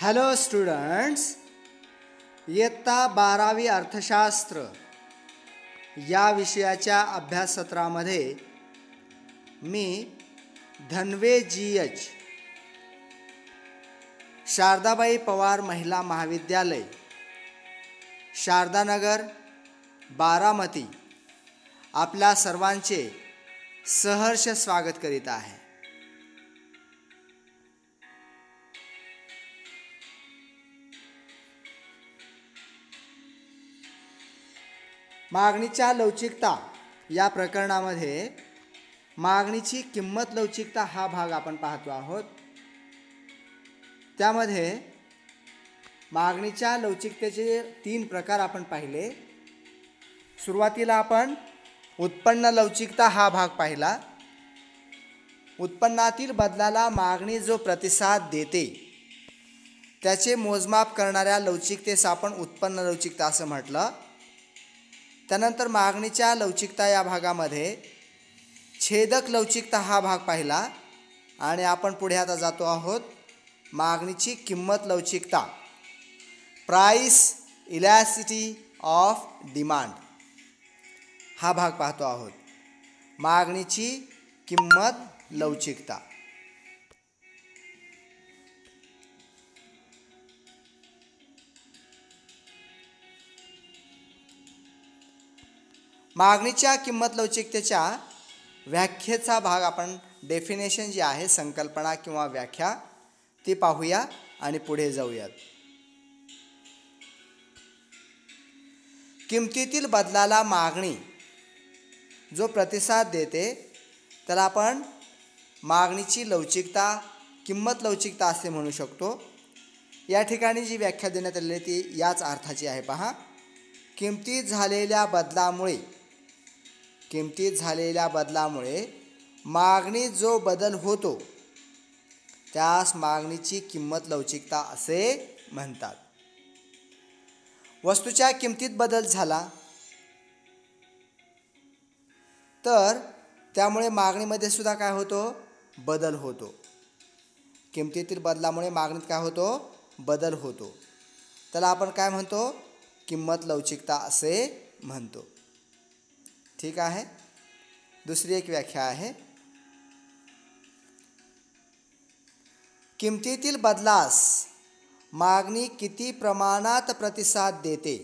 Hello students, इयत्ता 12वी अर्थशास्त्र या विषयाच्या अभ्याससत्रामध्ये मी धनवे GH शारदाबाई पवार महिला महाविद्यालय शारदानगर बारामती आपल्या सर्वांचे सहर्ष स्वागत करीत आहे. मागणीच्या लवचिकता या प्रकरणामध्ये मागणीची किंमत लवचिकता हा भाग आपण पाहतो आहोत. त्यामध्ये मागणीच्या लवचिकतेचे 3 प्रकार आपण पाहिले. सुरुवातीला आपण उत्पन्न लवचिकता हा भाग पाहिला. उत्पन्नातील बदलाला मागणी जो प्रतिसाद देते त्याचे मोजमाप करणाऱ्या लवचिकतेस आपण उत्पन्न लवचिकता असं म्हटलं. त्यानंतर मागणीच्या लवचिकता या भागामध्ये छेदक लवचिकता हा भाग पाहिला आणि आपण पुढे आता जातो आहोत मागणीची किंमत लवचिकता, प्राइस इलॅस्टिसिटी ऑफ डिमांड हा भाग पाहतो आहोत. मागणीची किंमत लवचिकता. मागणीच्या किंमत लवचिकतेच्या व्याख्येचा भाग आपण डेफिनेशन जी आहे, संकल्पना किंवा व्याख्या ती पाहूया आणि पुढे जाऊयात. किमतीतील बदलाला मागणी जो प्रतिसाद देते त्याला आपण मागणीची लवचिकता, किंमत लवचिकता असे म्हणू शकतो. या ठिकाणी जी व्याख्या देण्यात आलेली ती याच अर्थाची आहे. पहा, किमतीत झालेल्या बदलामुळे मागणीत जो बदल होतो त्यास मागणीची किंमत लवचिकता असे म्हणतात. वस्तूच्या किमतीत बदल झाला तर त्यामुळे मागणीमध्ये सुद्धा काय होतो, बदल होतो. किमतीतील बदलामुळे मागणीत काय होतो, बदल होतो. त्याला आपण काय म्हणतो, किंमत लवचिकता असे म्हणतो. ठीक आहे. दुसरी एक व्याख्या आहे, किमतीतील बदलास मागणी किती प्रमाणात प्रतिसाद देते.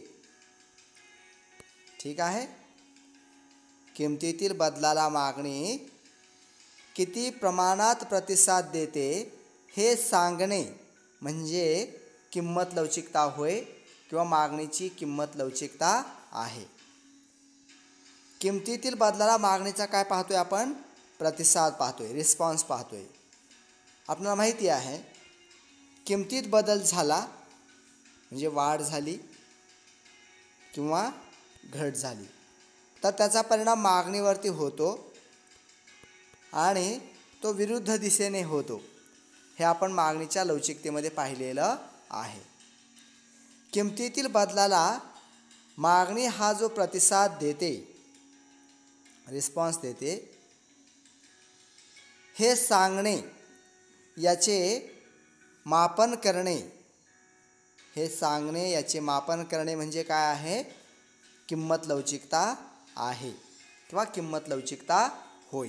ठीक आहे. किमतीतील बदलाला मागणी किती प्रमाणात प्रतिसाद देते हे सांगणे म्हणजे किंमत लवचिकता होय किंवा मागणीची किंमत लवचिकता आहे. किमतीतील बदलाला मागणीचा काय पाहतोय आपण, प्रतिसाद पाहतोय, रिस्पॉन्स पाहतोय. आपल्याला माहिती आहे किमतीत बदल झाला म्हणजे वाढ झाली किंवा घट झाली तर त्याचा परिणाम मागणीवरती होतो आणि तो विरुद्ध दिशेने होतो. हे आपण मागणीच्या लवचिकतेमध्ये पाहिलेलं आहे. किमतीतील बदलाला मागणी हा जो प्रतिसाद देते, रिस्पॉन्स देते, हे सांगणे, याचे मापन करणे, हे सांगणे याचे मापन करणे म्हणजे काय आहे, किंमत लवचिकता आहे किंवा किंमत लवचिकता होय.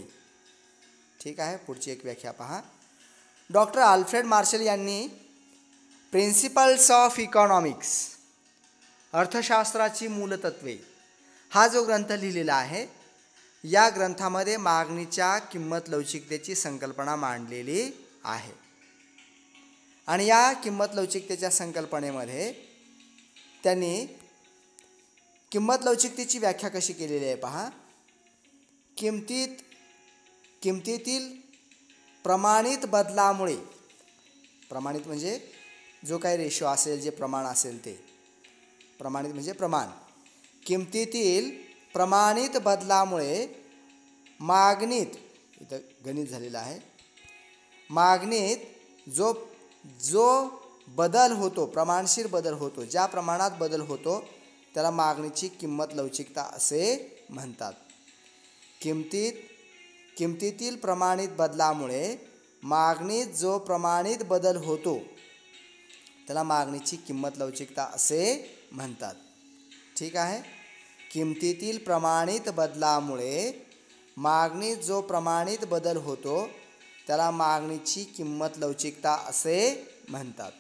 ठीक आहे. पुढची एक व्याख्या पहा. डॉक्टर अल्फ्रेड मार्शल यांनी प्रिन्सिपल्स ऑफ इकॉनॉमिक्स, अर्थशास्त्राची मूलतत्वे हा जो ग्रंथ लिहिलेला आहे, या ग्रंथामध्ये मागणीच्या किंमत लवचिकतेची संकल्पना मांडलेली आहे. आणि या किंमत लवचिकतेच्या संकल्पनेमध्ये त्यांनी किंमत लवचिकतेची व्याख्या कशी केलेली आहे पहा. किमतीतील प्रमाणित बदलामुळे, प्रमाणित म्हणजे जो काही रेशो असेल, जे प्रमाण असेल ते प्रमाणित म्हणजे प्रमाण. किमतीतील प्रमाणित बदलामुळे मागणीत, इथं गणित झालेलं आहे, मागणीत जो बदल होतो, प्रमाणशीर बदल होतो, ज्या प्रमाणात बदल होतो त्याला मागणीची किंमत लवचिकता असे म्हणतात. किमतीतील प्रमाणित बदलामुळे मागणीत जो प्रमाणित बदल होतो त्याला मागणीची किंमत लवचिकता असे म्हणतात. ठीक आहे. किमतीतील प्रमाणित बदलामुळे मागणीत जो प्रमाणित बदल होतो त्याला मागणीची किंमत लवचिकता असे म्हणतात.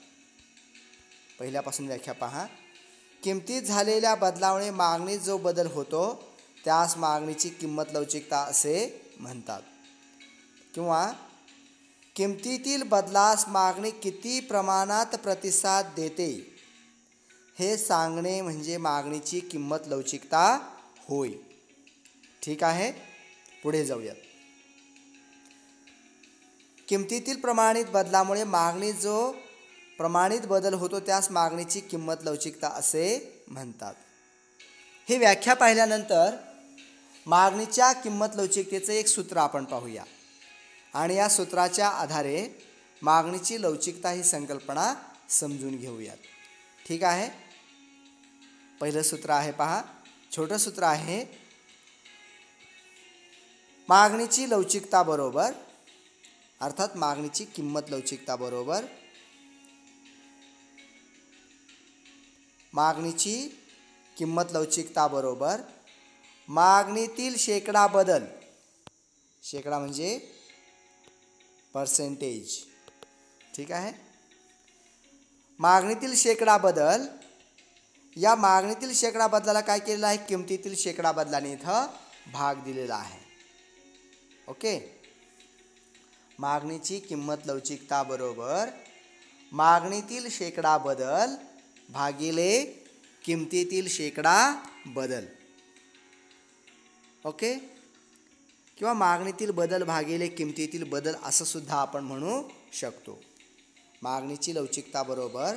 पहिल्यापासून व्याख्या पहा. किमतीत झालेल्या बदलामुळे मागणीत जो बदल होतो त्यास मागणीची किंमत लवचिकता असे म्हणतात. किंवा किमतीतील बदलास मागणी किती प्रमाणात प्रतिसाद देते हे सांगणे म्हणजे मागणीची किंमत लवचिकता होय. ठीक आहे. पुढे जाऊयात. किमतीतील प्रमाणित बदलामुळे मागणीत जो प्रमाणित बदल होतो त्यास मागणीची किंमत लवचिकता असे म्हणतात. ही व्याख्या पाहिल्यानंतर मागणीच्या किंमत लवचिकतेचे एक सूत्र आपण पाहूया आणि या सूत्राच्या आधारे मागणीची लवचिकता ही संकल्पना समजून घेऊयात. ठीक आहे. पहिलं सूत्र आहे पहा. छोटं सूत्र आहे. मागणीची लवचिकता बरोबर अर्थात मागणीची किंमत लवचिकता बरोबर मागणीची किंमत लवचिकता बरोबर मागणीतील शेकडा बदल. शेकडा म्हणजे पर्सेंटेज. ठीक आहे. मागणीतील शेकडा बदल. या मागणीतील शेकडा बदलाला काय केलेलं आहे? किमतीतील शेकडा बदलाने इथं भाग दिलेला आहे. ओके. मागणीची किंमत लवचिकता बरोबर मागणीतील शेकडा बदल भागिले किमतीतील शेकडा बदल. ओके. किंवा मागणीतील बदल भागिले किमतीतील बदल असं सुद्धा आपण म्हणू शकतो. मागणीची लवचिकता बरोबर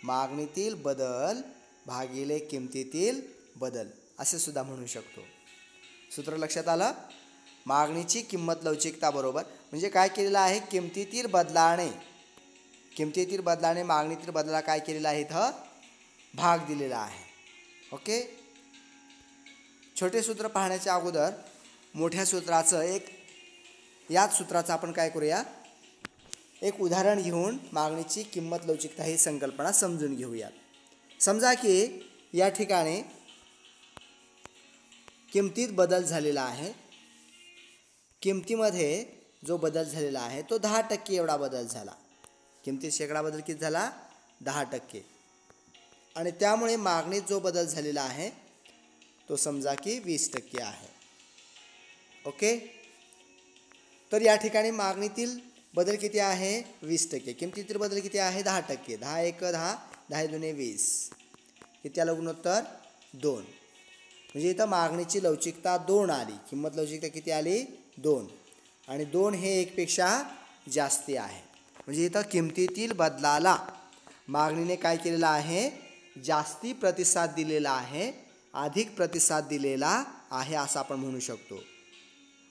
मागणीतील बदल भागिले किमतीतील बदल असे सुद्धा म्हणू शकतो. सूत्र लक्षात आलं. मागणीची किंमत लवचिकता बरोबर म्हणजे काय केलेलं आहे? किमतीतील बदलाने मागणीतील बदलाला काय केलेलं आहे? इथं भाग दिलेला आहे. ओके. छोटे सूत्र पाहण्याच्या अगोदर मोठ्या सूत्राचं याच सूत्राचं आपण काय करूया? एक उदाहरण घेऊन मागणीची किंमत लवचिकता ही संकल्पना समजून घेऊयात. समजा की या ठिकाणी किमतीत बदल झालेला आहे. किमतीमध्ये जो बदल झालेला आहे तो 10% एवढा बदल झाला. किमतीत शेकडा बदल किती झाला? 10%. आणि त्यामुळे मागणीत जो बदल झालेला आहे तो समजा की 20% आहे. ओके. तर या ठिकाणी मागणीतील बदल किती आहे? 20%. किमतीतील बदल किती आहे? 10%. 10 1 10, 10 2 20. किती आलं गुणोत्तर? 2. म्हणजे इथं मागणीची लवचिकता 2 आली. किंमत लवचिकता किती आली? 2. आणि 2 हे 1 पेक्षा जास्ती आहे. म्हणजे इथं किमतीतील बदलाला मागणीने काय केलेलं आहे? जास्ती प्रतिसाद दिलेला आहे, अधिक प्रतिसाद दिलेला आहे असं आपण म्हणू शकतो.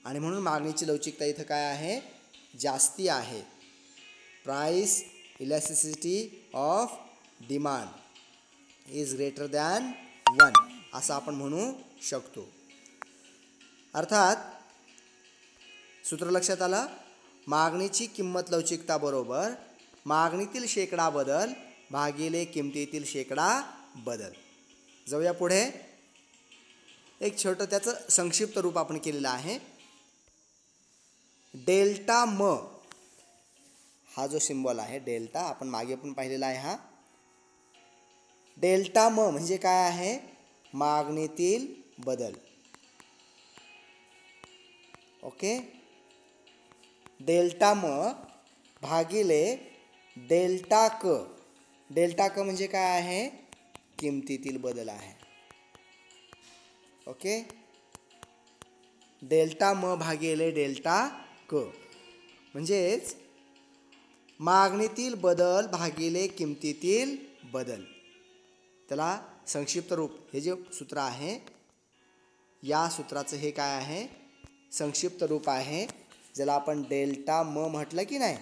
आणि म्हणून मागणीची लवचिकता इथं काय आहे? जास्ती आहे. Price elasticity of demand is greater than 1 असं आपण म्हणू शकतो. अर्थात सूत्र लक्षात आलं. मागणीची किंमत लवचिकता बरोबर मागणीतील शेकडा बदल भागिले किमतीतील शेकडा बदल. जाऊया पुढे. एक छोटं त्याचं संक्षिप्त रूप आपण केलेलं आहे. डेल्टा म हा जो सिम्बॉल आहे डेल्टा आपण मागे पण पाहिलेला आहे. हा डेल्टा म म्हणजे काय आहे? मागणीतील बदल. ओके. डेल्टा म भागिले डेल्टा क. डेल्टा क म्हणजे काय आहे? किमतीतील बदल आहे. ओके. डेल्टा म भागिले डेल्टा क म्हणजेच मागणीतील बदल भागिले किमतीतील बदल. त्याला संक्षिप्त रूप हे जे सूत्र आहे या सूत्राचं हे काय आहे? संक्षिप्त रूप आहे. ज्याला आपण डेल्टा म म्हटलं की नाही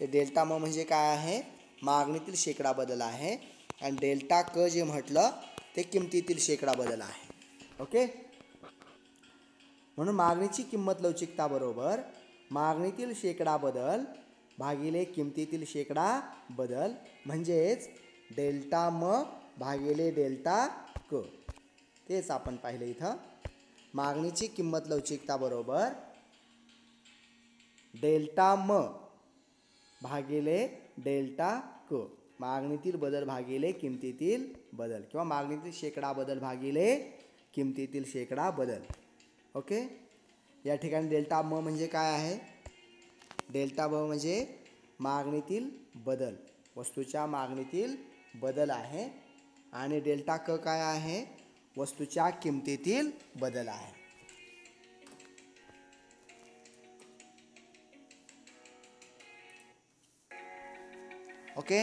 ते डेल्टा म म्हणजे काय आहे? मागणीतील शेकडा बदल आहे. आणि डेल्टा क जे म्हटलं ते किमतीतील शेकडा बदल आहे. ओके. म्हणून मागणीची किंमत लवचिकता बरोबर मागणीतील शेकडा बदल भागिले किमतीतील शेकडा बदल, म्हणजेच डेल्टा म भागिले डेल्टा क. तेच आपण पाहिलं इथं. मागणीची किंमत लवचिकता बरोबर डेल्टा म भागिले डेल्टा क. मागणीतील बदल भागिले किमतीतील बदल किंवा मागणीतील शेकडा बदल भागिले किमतीतील शेकडा बदल. ओके. या ठिकाणी डेल्टा म म्हणजे काय आहे? डेल्टा म म्हणजे मागणीतील बदल, वस्तूच्या मागणीतील बदल आहे. आणि डेल्टा क काय आहे? वस्तूच्या किमतीतील बदल आहे. ओके.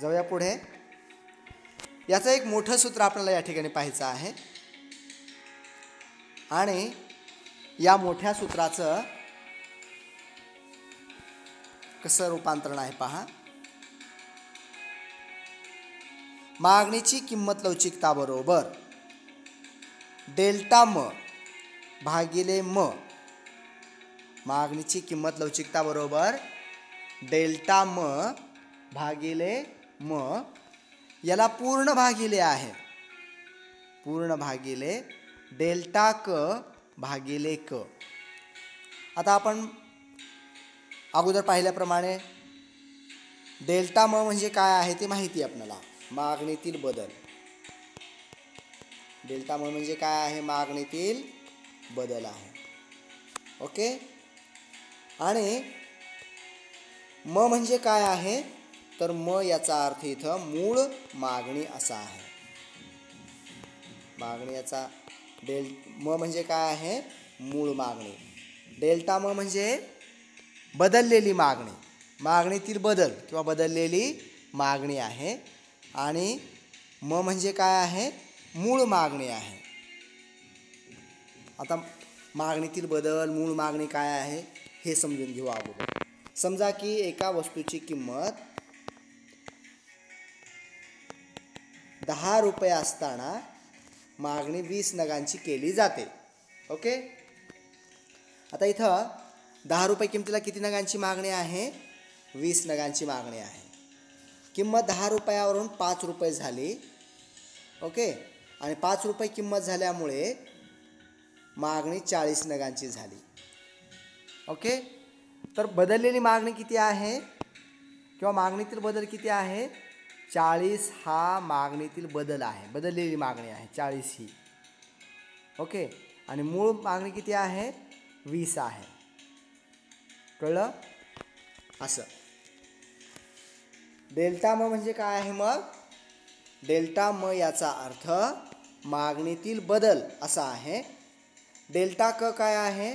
जाऊया पुढे. याचं एक मोठं सूत्र आपल्याला या ठिकाणी पाहायचं आहे आणि या मोठ्या सूत्राचं कसं रूपांतरण आहे पहा. मागणीची किंमत लवचिकता बरोबर डेल्टा म भागिले म. मागणीची किंमत लवचिकता बरोबर डेल्टा म भागिले म. याला पूर्ण भागिले आहे, पूर्ण भागिले डेल्टा क भागिले क. आता आपण अगोदर पाहिल्याप्रमाणे डेल्टा म म्हणजे काय आहे ते माहिती आहे आपल्याला. मागणीतील बदल. डेल्टा म म्हणजे काय आहे? मागणीतील बदल आहे. ओके. आणि म म्हणजे काय आहे? तर म याचा अर्थ इथं मूळ मागणी असा आहे. मागणी याचा म म्हणजे काय आहे? मूळ मागणी. डेल्टा म म्हणजे बदललेली मागणी, मागणीतील बदल किंवा बदललेली मागणी आहे. आणि म म्हणजे काय आहे? मूळ मागणी आहे. आता मागणीतील बदल, मूळ मागणी काय आहे हे समजून घेऊ अगोदर. समजा की एका वस्तूची किंमत 10 रुपये असताना मागणी 20 नगांची केली जाते. ओके. आता इथं 10 रुपये किमतीला किती नगांची मागणी आहे? 20 नगांची मागणी आहे. किंमत 10 रुपयावरून 5 रुपये झाली. ओके. आणि 5 रुपये किंमत झाल्यामुळे मागणी 40 नगांची झाली. ओके. तर बदललेली मागणी किती आहे किंवा मागणीतील बदल किती आहे? 40 हा मागणीतील बदल आहे, बदललेली मागणी आहे 40 ही. ओके. आणि मूळ मागणी किती आहे? 20 आहे. कळलं? असं. डेल्टा म म्हणजे काय आहे मग? डेल्टा म याचा अर्थ मागणीतील बदल असा आहे. डेल्टा क काय आहे?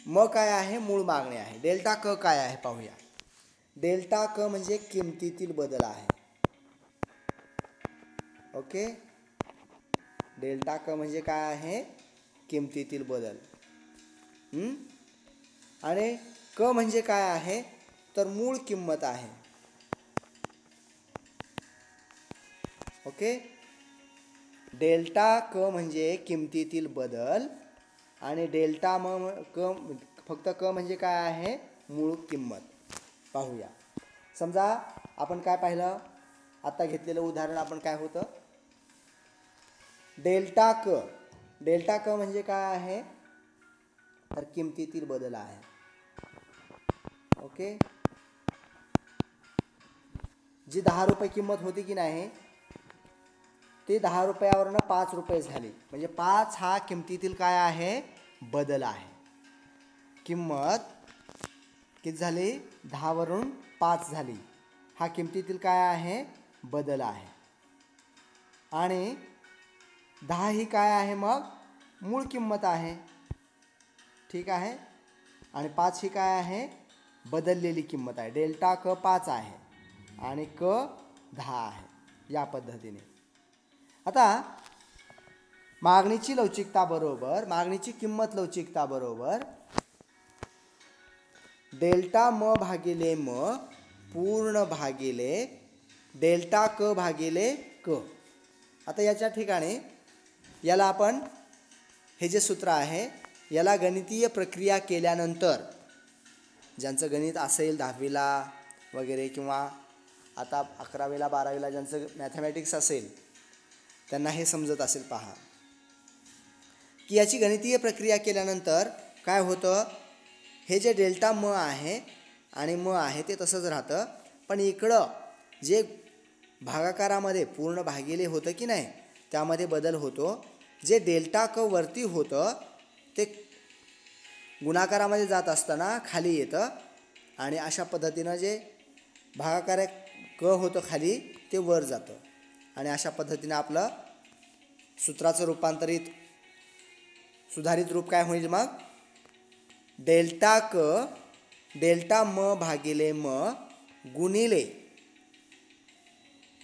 म काय आहे? मूळ मागणी आहे. डेल्टा क काय आहे पाहूया. डेल्टा क म्हणजे किमतीतील बदल आहे. ओके. डेल्टा क म्हणजे काय आहे? किमतीतील बदल. आणि क म्हणजे काय आहे? तर मूळ किंमत आहे. ओके. डेल्टा क म्हणजे किमतीतील बदल आणि डेल्टा म क फक्त क म्हणजे काय आहे? मूळ किंमत. पाहूया. समजा आपण काय पाहिलं, आता घेतलेलं उदाहरण आपण काय होतं? डेल्टा क. डेल्टा क म्हणजे काय आहे? तर किमतीतील बदल आहे. ओके. जी 10 रुपये किंमत होती की नाही ते 10 रुपयावरनं 5 रुपये झाली. म्हणजे 5 हा किमतीतील काय आहे? बदल आहे. किंमत किती झाली? 10 वरून 5 झाली. हा किमतीतील काय आहे? बदल आहे. आणि 10 ही काय आहे मग? मूळ किंमत आहे. ठीक आहे. आणि 5 ही काय आहे? बदललेली किंमत आहे. डेल्टा क 5 आहे आणि क 10 आहे. या पद्धतीने. आता मागणीची लवचिकता बरोबर, मागणीची किंमत लवचिकता बरोबर डेल्टा म भागिले म पूर्ण भागिले डेल्टा क भागिले क. आता याच्या ठिकाणी याला आपण हे जे सूत्र आहे याला गणितीय प्रक्रिया केल्यानंतर ज्यांचं गणित असेल 10वीला वगैरे किंवा आता 11वीला 12वीला ज्यांचं मॅथमॅटिक्स असेल त्यांना हे समजत असेल. पहा की याची गणितीय प्रक्रिया केल्यानंतर काय होतं, हे जे डेल्टा म आहे आणि म आहे ते तसंच राहतं, पण इकडं जे भागाकारामध्ये पूर्ण भागिले होतं की नाही त्यामध्ये बदल होतो. जे डेल्टा क वरती होतं ते गुणाकारामध्ये जात असताना खाली येतं आणि अशा पद्धतीनं जे भागाकार क होतं खाली ते वर जातं आणि अशा पद्धतीनं आपलं सूत्राचं रूपांतरित सुधारित रूप काय होईल, मग डेल्टा क डेल्टा म भागिले म गुणिले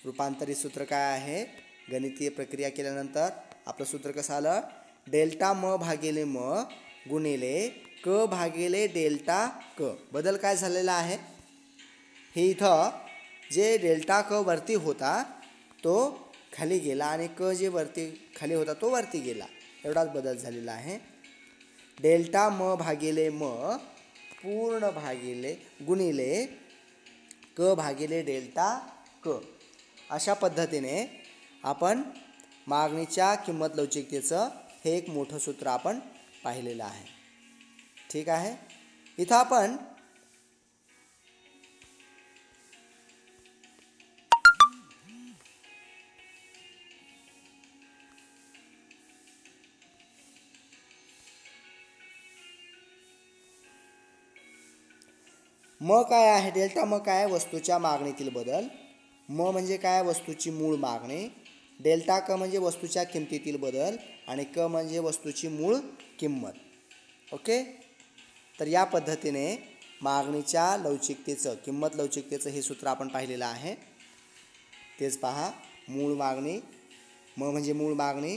रूपांतरित सूत्र काय आहे, गणितीय प्रक्रिया केल्यानंतर आपलं सूत्र कसं आलं, डेल्टा म भागिले म गुणिले क भागिले डेल्टा क. बदल काय झालेला आहे, हे इथं जे डेल्टा क वरती होता तो खाली गेला आणि क जे वरती खाली होता तो वरती गेला, एवढाच बदल झालेला आहे. डेल्टा म भागिले म पूर्ण भागिले गुणिले क भागिले डेल्टा क. अशा पद्धतीने आपण मागणीच्या किंमत लवचिकतेचं हे एक मोठं सूत्र आपण पाहिलेलं आहे. ठीक आहे. इथं आपण म काय आहे, डेल्टा म काय, वस्तूच्या मागणीतील बदल. म म्हणजे काय, वस्तूची मूळ मागणी. डेल्टा क म्हणजे वस्तूच्या किमतीतील बदल आणि क म्हणजे वस्तूची मूळ किंमत. ओके. तर या पद्धतीने मागणीच्या लवचिकतेचं किंमत लवचिकतेचं हे सूत्र आपण पाहिलेलं आहे. तेच पहा, मूळ मागणी, म म्हणजे मूळ मागणी,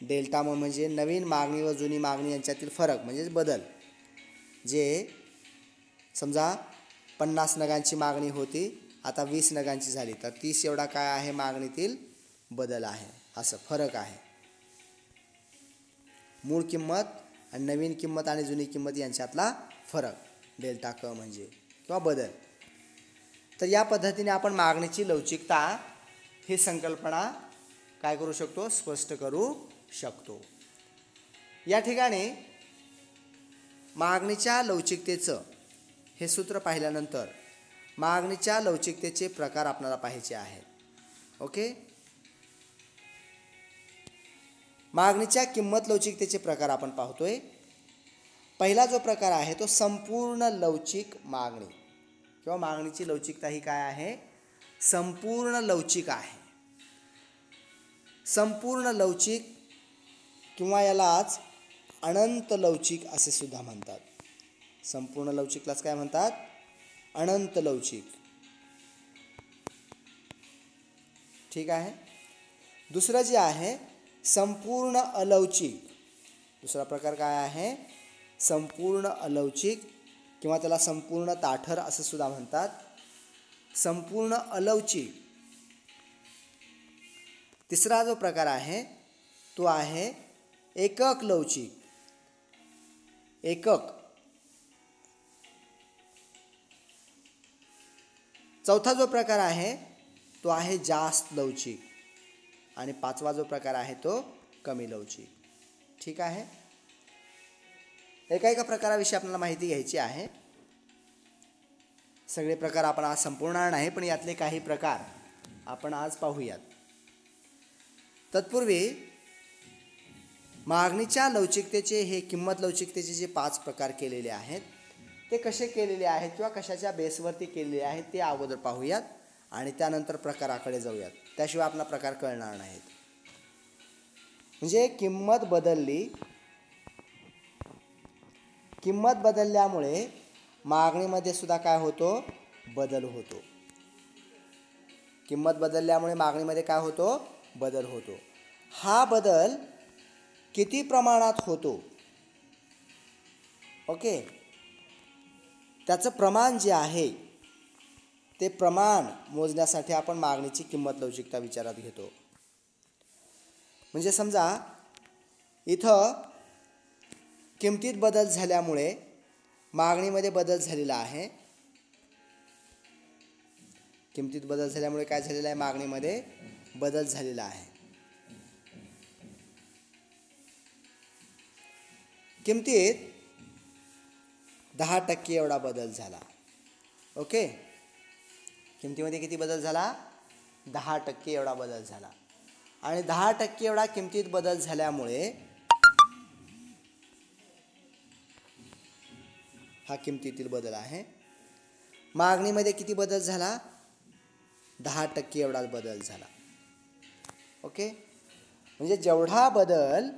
डेल्टा म म्हणजे नवीन मागणी व जुनी मागणी यांच्यातील फरक म्हणजे बदल. जे समजा 50 नगांची मागणी होती, आता 20 नगांची झाली, तर 30 एवढा काय आहे मागणीतील बदल आहे, असं फरक आहे. मूळ किंमत आणि नवीन किंमत आणि जुनी किंमत यांच्यातला फरक डेल्टा क म्हणजे किंवा बदल. तर या पद्धतीने आपण मागणीची लवचिकता ही संकल्पना काय करू शकतो, स्पष्ट करू शकतो. या ठिकाणी मागणीच्या लवचिकतेचं हे सूत्र पाहिल्यानंतर मागणीच्या लवचिकतेचे प्रकार आपल्याला पाहायचे आहेत. ओके. मागणीच्या किंमत लवचिकतेचे प्रकार आपण पाहतोय. पहिला जो प्रकार आहे तो संपूर्ण लवचिक मागणी किंवा मागणीची लवचिकता ही काय आहे, संपूर्ण लवचिक आहे. संपूर्ण लवचिक किंवा यालाच अनंत लवचिक असे सुद्धा म्हणतात. संपूर्ण लवचिकलाच काय म्हणतात, अनंत लवचिक. ठीक आहे. दुसरं जे आहे संपूर्ण अलवचिक. दुसरा प्रकार काय आहे, संपूर्ण अलवचिक किंवा त्याला संपूर्ण ताठर असं सुद्धा म्हणतात. संपूर्ण अलवचिक. तिसरा जो प्रकार आहे तो आहे एकक लवचिक. एकक. चौथा जो प्रकार आहे तो आहे जास्त लवचिक आणि पाचवा जो प्रकार आहे तो कमी लवचिक. ठीक आहे. एका प्रकाराविषयी आपल्याला माहिती घ्यायची आहे. सगळे प्रकार आपण आज संपूर्ण नाही, पण यातले काही प्रकार आपण आज पाहूयात. तत्पूर्वी मागणीच्या लवचिकतेचे हे किंमत लवचिकतेचे जे 5 प्रकार केलेले आहेत ते कसे केलेले आहेत किंवा कशाच्या बेसवरती केलेले आहेत ते अगोदर पाहूयात आणि त्यानंतर प्रकाराकडे जाऊयात. त्याशिवाय आपला प्रकार कळणार नाहीत. म्हणजे किंमत बदलली, किंमत बदलल्यामुळे मागणीमध्ये सुद्धा काय होतो, बदल होतो. किंमत बदलल्यामुळे मागणीमध्ये काय होतो, बदल होतो. हा बदल किती प्रमाणात होतो, ओके, त्याचं प्रमाण जे आहे ते प्रमाण मोजण्यासाठी आपण मागणीची किंमत लवचिकता विचारात घेतो. म्हणजे समजा इथं किमतीत बदल झाल्यामुळे मागणीमध्ये बदल झालेला आहे. किमतीत बदल झाल्यामुळे काय झालेलं आहे, मागणीमध्ये बदल झालेला आहे. किमतीत 10% एवढा बदल झाला. ओके, किमतीमध्ये किती बदल झाला, 10% एवढा बदल झाला. आणि 10% एवढा किमतीत बदल झाल्यामुळे हा किमतीतील बदल आहे. मागणीमध्ये किती बदल झाला, 10% एवढा बदल झाला. ओके, म्हणजे जेवढा बदल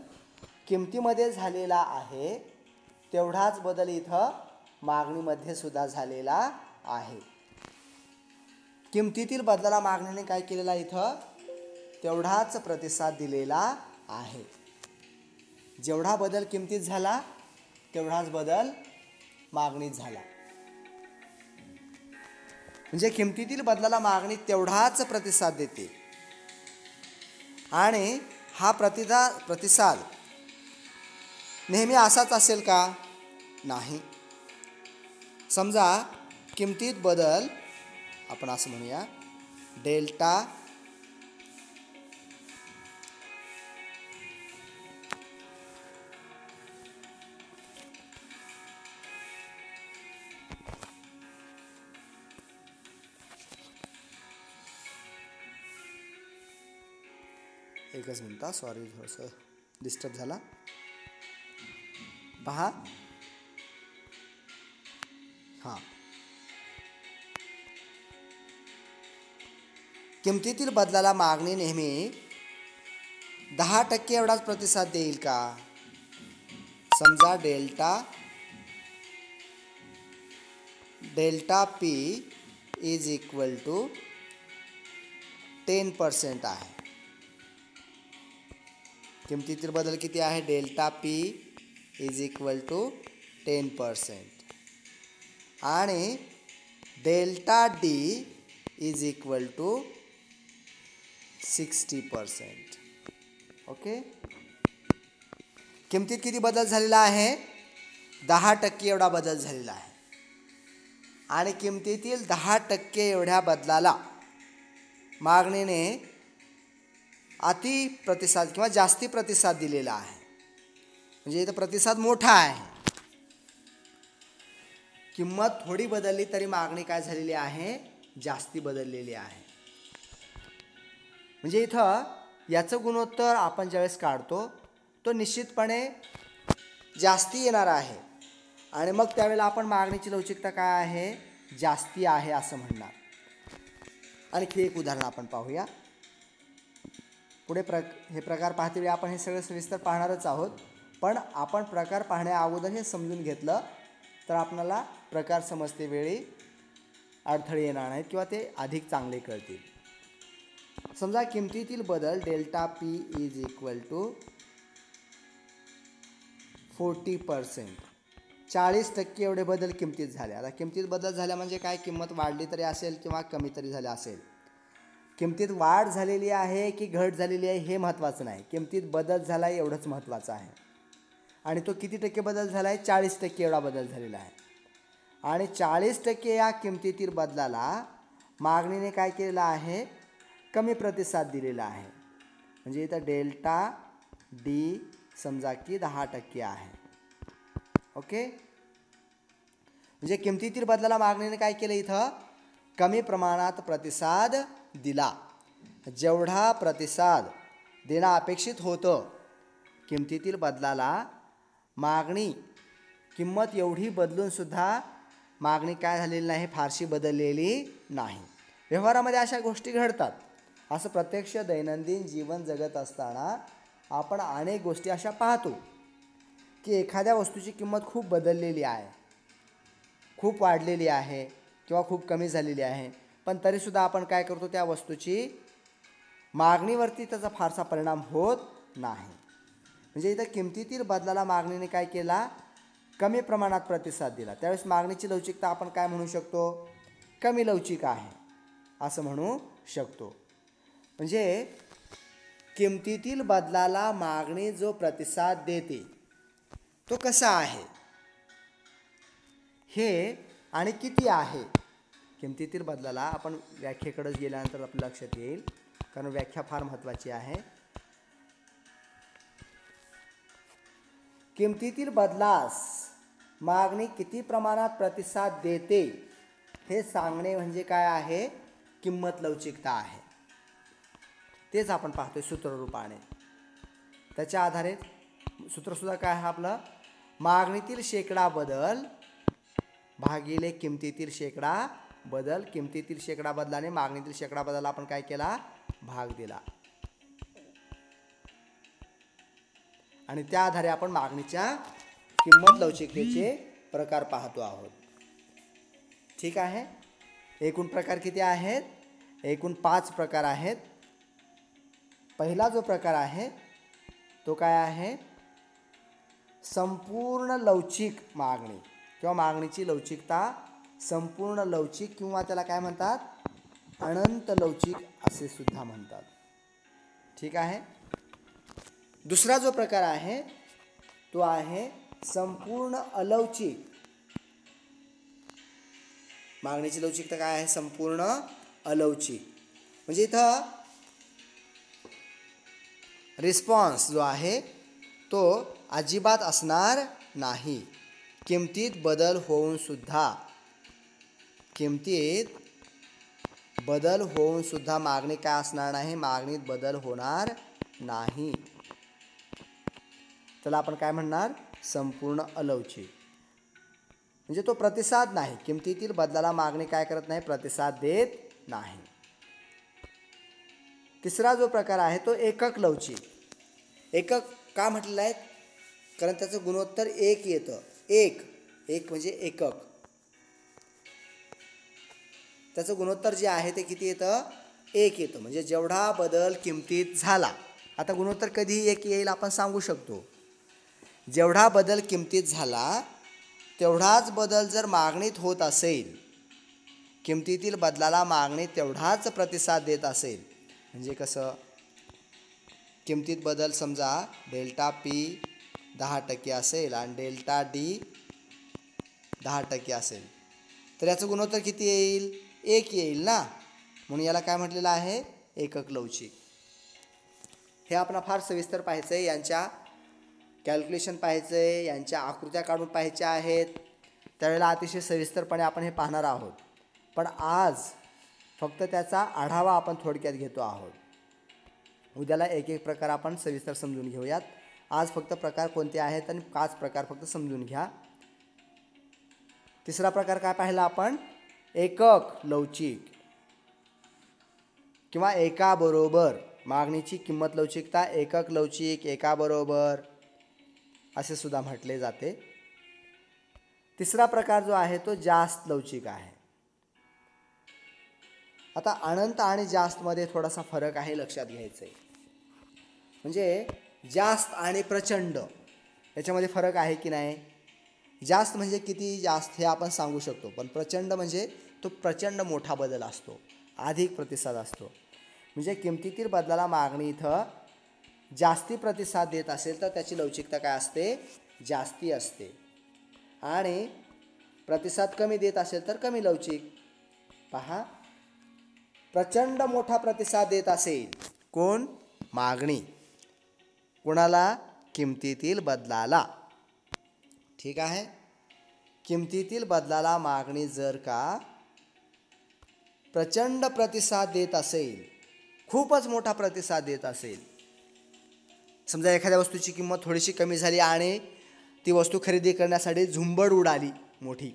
किमतीमध्ये झालेला आहे तेवढाच बदल इथं मागणीमध्ये सुद्धा झालेला आहे. किमतीतील बदलाला मागणीने काय केलेला इथं, तेवढाच प्रतिसाद दिलेला आहे. जेवढा बदल किमतीत झाला तेवढाच बदल मागणीत झाला. म्हणजे किमतीतील बदलाला मागणी तेवढाच प्रतिसाद देते. आणि हा प्रतिसाद नेहमी असाच असेल का, नाही. समजा किमतीत बदल आपण असं म्हणूया, डेल्टा एकच मिनटा, सॉरी थोडंसं डिस्टर्ब झाला. पहा, हां, किमतीतील बदलाला मागणी नेहमी 10% एवढाच प्रतिसाद देईल का. समजा delta P is equal to 10% आहे. किमतीतील बदल किती आहे, delta P is equal to 10% आणि delta D is equal to 60%. Okay, किमतीत किती बदल झालेला आहे, 10% एवढा बदल झालेला आहे. आणि किमतीतील 10% एवढ्या बदलाला मागणीने अति प्रतिसाद किंवा जास्ती प्रतिसाद दिलेला आहे. म्हणजे इथं प्रतिसाद मोठा आहे. किंमत थोडी बदलली तरी मागणी काय झालेली आहे, जास्ती बदललेली आहे. म्हणजे इथं याचं गुणोत्तर आपण ज्यावेळेस काढतो तो निश्चितपणे जास्ती येणार आहे. आणि मग त्यावेळेला आपण मागणीची लवचिकता काय आहे, जास्ती आहे असं म्हणणार. आणखी एक उदाहरण आपण पाहूया. पुढे हे प्रकार पाहते वेळी आपण हे सगळं सविस्तर पाहणारच आहोत. पण आपण प्रकार पाहण्या अगोदर हे समजून घेतलं तर आपल्याला प्रकार समजते वेळी अडथळे येणार नाहीत किंवा ते अधिक चांगले कळतील. समजा किमतीतील बदल delta P is equal to 40%, 40% एवढे बदल किमतीत झाले. आता किमतीत बदल झाल्या म्हणजे काय, किंमत वाढली तरी असेल किंवा कमी तरी झाली असेल. किमतीत वाढ झालेली आहे की घट झालेली आहे हे महत्त्वाचं नाही, किमतीत बदल झाला आहे एवढंच महत्त्वाचं आहे. आणि तो किती टक्के बदल झाला आहे, 40% एवढा बदल झालेला आहे. आणि 40% या किमतीतील बदलाला मागणीने काय केलेलं आहे, कमी प्रतिसाद दिलेला आहे. म्हणजे इथं डेल्टा डी समजा की 10% आहे. ओके, म्हणजे किमतीतील बदलाला मागणीने काय केलं, इथं कमी प्रमाणात प्रतिसाद दिला. जेवढा प्रतिसाद देणं अपेक्षित होतं किमतीतील बदलाला, मागणी किंमत एवढी बदलून सुद्धा मागणी काय झालेली नाही, फारशी बदललेली नाही. व्यवहारामध्ये अशा गोष्टी घडतात. असं प्रत्यक्ष दैनंदिन जीवन जगत असताना आपण अनेक गोष्टी अशा पाहतो की एखाद्या वस्तूची किंमत खूप बदललेली आहे, खूप वाढलेली आहे किंवा खूप कमी झालेली आहे. पण तरीसुद्धा आपण काय करतो, त्या वस्तूची मागणीवरती त्याचा फारसा परिणाम होत नाही. म्हणजे इथं किमतीतील बदलाला मागणीने काय केला, कमी प्रमाणात प्रतिसाद दिला. त्यावेळेस मागणीची लवचिकता आपण काय म्हणू शकतो, कमी लवचिक आहे असं म्हणू शकतो. म्हणजे किमतीतील बदलाला मागणी जो प्रतिसाद देते तो कसा आहे, हे आणि किती आहे. किमतीतील बदलाला आपण व्याख्येकडे गेल्यानंतर आपल्या लक्षात येईल, कारण व्याख्या फार महत्त्वाची आहे. किमतीतील बदलास मागणी किती प्रमाणात प्रतिसाद देते हे सांगणे म्हणजे काय आहे, किंमत लवचिकता आहे. तेच आपण पाहतोय सूत्ररूपाने. त्याच्या आधारे सूत्रसुद्धा काय आहे आपलं, मागणीतील शेकडा बदल भागिले किमतीतील शेकडा बदल. किमतीतील शेकडा बदलाने मागणीतील शेकडा बदल आपण काय केला, भाग दिला. आणि त्या आधारे आपण मागणीच्या किंमत लवचिकतेचे प्रकार पाहतो आहोत. ठीक आहे. एकूण प्रकार किती आहेत, एकूण 5 प्रकार आहेत. पहिला जो प्रकार आहे तो काय आहे, संपूर्ण लवचिक मागणी किंवा मागणीची लवचिकता संपूर्ण लवचिक किंवा त्याला काय म्हणतात, अनंत लवचिक असे सुद्धा म्हणतात. ठीक आहे. दुसरा जो प्रकार आहे तो आहे संपूर्ण अलवचिक. मागणीची लवचिकता काय आहे, संपूर्ण अलवचिक. म्हणजे इथं रिस्पॉन्स जो आहे तो अजिबात असणार नाही. किमतीत बदल होऊन सुद्धा मागणी काय असणार नाही, मागणीत बदल होणार नाही. त्याला आपण काय म्हणणार, संपूर्ण अलवचिक. म्हणजे तो प्रतिसाद नाही, किमतीतील बदलाला मागणी काय करत नाही, प्रतिसाद देत नाही. तिसरा जो प्रकार आहे तो एकक लवचिक. एकक का म्हटलेलं आहे, कारण त्याचं गुणोत्तर 1 येतं. एक म्हणजे एकक. त्याचं गुणोत्तर जे आहे ते किती येतं, 1 येतं. म्हणजे जेवढा बदल किमतीत झाला, आता गुणोत्तर कधी 1 येईल आपण सांगू शकतो. जेवढा बदल किमतीत झाला तेवढाच बदल जर मागणीत होत असेल, किमतीतील बदलाला मागणी तेवढाच प्रतिसाद देत असेल. म्हणजे कसं, किमतीत बदल समजा डेल्टा पी 10% असेल आणि डेल्टा डी 10% असेल, तर याचं गुणोत्तर किती येईल, 1 येईल ना. म्हणून याला काय म्हटलेलं आहे, एकक लवचिक. हे आपण फार सविस्तर पाहायचं आहे. यांच्या कॅल्क्युलेशन पाहायचं आहे, यांच्या आकृत्या काढून पाहायच्या आहेत. त्यावेळेला अतिशय सविस्तरपणे आपण हे पाहणार आहोत. पण आज फक्त त्याचा आढावा आपण थोडक्यात घेतो आहोत. उद्याला एक एक प्रकार आपण सविस्तर समजून घेऊयात. आज फक्त प्रकार कोणते आहेत आणि 5 प्रकार फक्त समजून घ्या. तिसरा प्रकार काय पाहिला आपण, एकक लवचिक किंवा एकाबरोबर. मागणीची किंमत लवचिकता एकक लवचिक, एकाबरोबर असे सुद्धा म्हटले जाते. तिसरा प्रकार जो आहे तो जास्त लवचिक आहे. आता अनंत आणि जास्त मध्ये थोडासा फरक आहे, लक्षात घ्यायचं आहे. म्हणजे जास्त आणि प्रचंड याच्यामध्ये फरक आहे की नाही. जास्त म्हणजे किती जास्त हे आपण सांगू शकतो, पण प्रचंड म्हणजे तो प्रचंड मोठा बदल असतो, अधिक प्रतिसाद असतो. म्हणजे किमतीतील बदलाला मागणी इथं जास्ती प्रतिसाद देत असेल तर त्याची लवचिकता काय असते, जास्ती असते. आणि प्रतिसाद कमी देत असेल तर कमी लवचिक. पहा, प्रचंड मोठा प्रतिसाद देत असेल कोण, मागणी. कोणाला, किमतीतील बदलाला. ठीक आहे. किमतीतील बदलाला मागणी जर का प्रचंड प्रतिसाद देत असेल, खूपच मोठा प्रतिसाद देत असेल, समजा एखाद्या वस्तूची किंमत थोडीशी कमी झाली आणि ती वस्तू खरेदी करण्यासाठी झुंबड उडाली मोठी,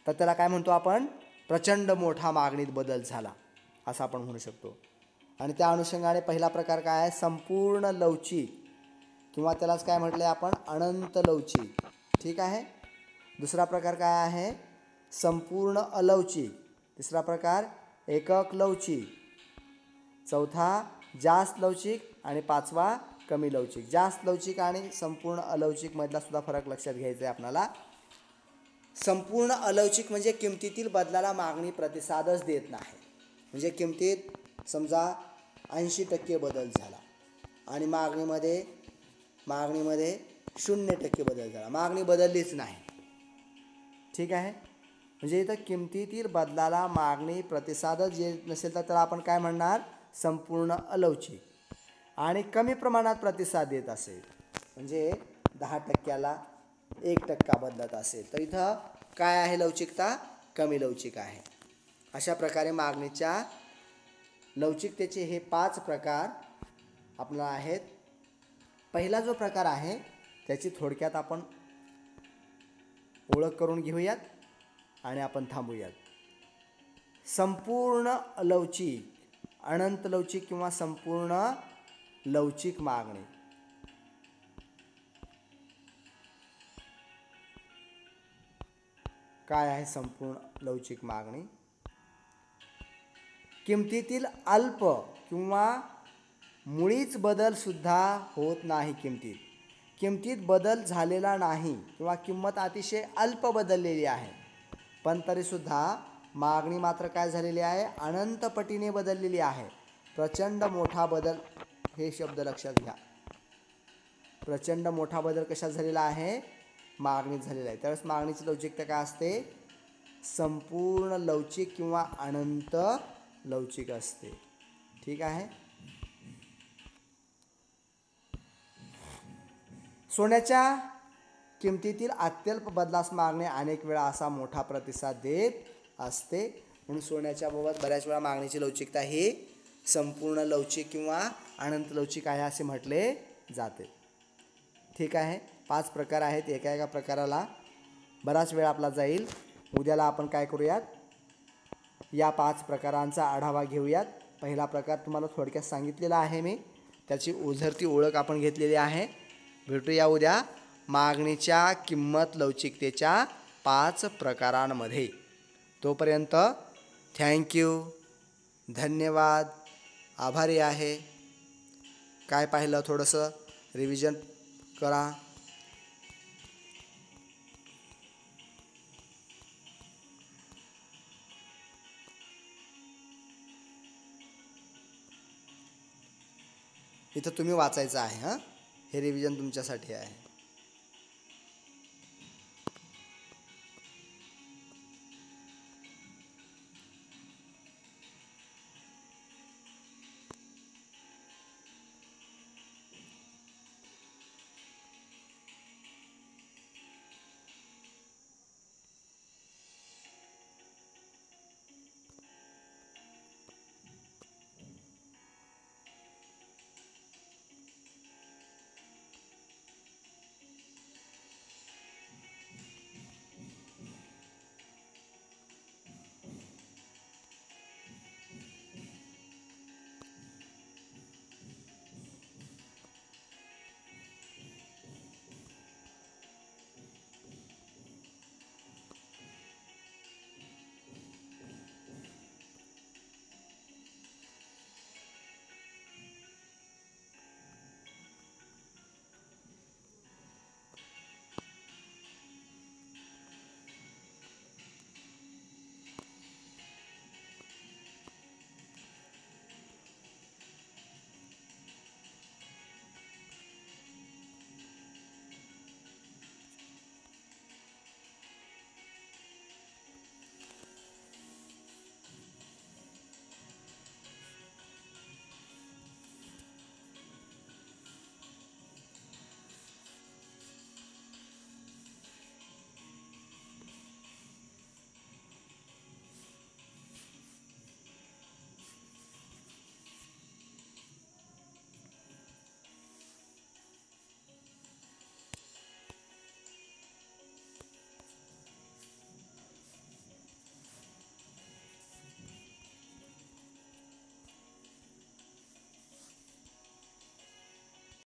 तर त्याला काय म्हणतो आपण, प्रचंड मोठा मागणीत बदल झाला असं आपण म्हणू शकतो. आणि त्या अनुषंगाने पहिला प्रकार काय आहे, संपूर्ण लवचिक किंवा त्यालाच काय म्हटलं आहे आपण, अनंत लवचिक. ठीक आहे. दुसरा प्रकार काय आहे, संपूर्ण अलवचिक. तिसरा प्रकार एकक लवचिक. चौथा जास्त लवचिक आणि 5वा कमी लवचिक. जास्त लवचिक आणि संपूर्ण अलवचिक मधला सुद्धा फरक लक्षात घ्यायचा आहे आपल्याला. संपूर्ण अलवचिक म्हणजे किमतीतील बदलाला मागणी प्रतिसादच देत नाही. म्हणजे किमतीत समजा 80% बदल झाला आणि मागणीमध्ये 0% बदल झाला, मागणी बदललीच नाही. ठीक आहे. म्हणजे इथं किमतीतील बदलाला मागणी प्रतिसादच जे नसेल तर त्याला आपण काय म्हणणार, संपूर्ण अलवचिक. आणि कमी प्रमाणात प्रतिसाद देत असेल म्हणजे 10%ला 1% बदलत असेल तर इथं काय आहे, लवचिकता कमी लवचिक आहे. अशा प्रकारे मागणीच्या लवचिकतेचे हे 5 प्रकार आपल्याला आहेत. पहिला जो प्रकार आहे त्याची थोडक्यात आपण ओळख करून घेऊयात आणि आपण थांबूयात. संपूर्ण लवचिक, अनंत लवचिक किंवा संपूर्ण लवचिक मागणी. काय आहे संपूर्ण लवचिक मागणी? किमतीतील अल्प किंवा मुळीच बदल सुद्धा होत नाही. किमतीत बदल झालेला नाही किंवा किंमत अतिशय अल्प बदललेली आहे, पण तरीसुद्धा मागणी मात्र काय झालेली आहे, अनंत पटीने बदललेली आहे. प्रचंड मोठा बदल, हे शब्द लक्षात घ्या. प्रचंड मोठा बदल कशात झालेला आहे, मागणीत झालेला आहे. त्यावेळेस मागणीची लवचिकता काय असते, संपूर्ण लवचिक किंवा अनंत लवचिक असते. ठीक आहे. सोन्याच्या किमतीतील अत्यल्प बदलास मागणी अनेक वेळा असा मोठा प्रतिसाद देत असते. म्हणून सोन्याच्या बाबत बऱ्याच वेळा मागणीची लवचिकता ही संपूर्ण लवचिक किंवा अनंत लवचिक आहे असे म्हटले जाते. ठीक आहे. 5 प्रकार आहेत. एका प्रकाराला बराच वेळ आपला जाईल. उद्याला आपण काय करूयात, या 5 प्रकारांचा आढावा घेऊयात. पहिला प्रकार तुम्हाला थोडक्यात सांगितलेला आहे मी, त्याची ओझरती ओळख आपण घेतलेली आहे. भेटूया उद्या मागणीच्या किंमत लवचिकतेच्या 5 प्रकारांमध्ये. तोपर्यंत थँक्यू, धन्यवाद, आभारी आहे. काय पाहिलं थोडंसं रिव्हिजन करा. इथं तुम्ही वाचायचं आहे. हे रिव्हिजन तुमच्यासाठी आहे.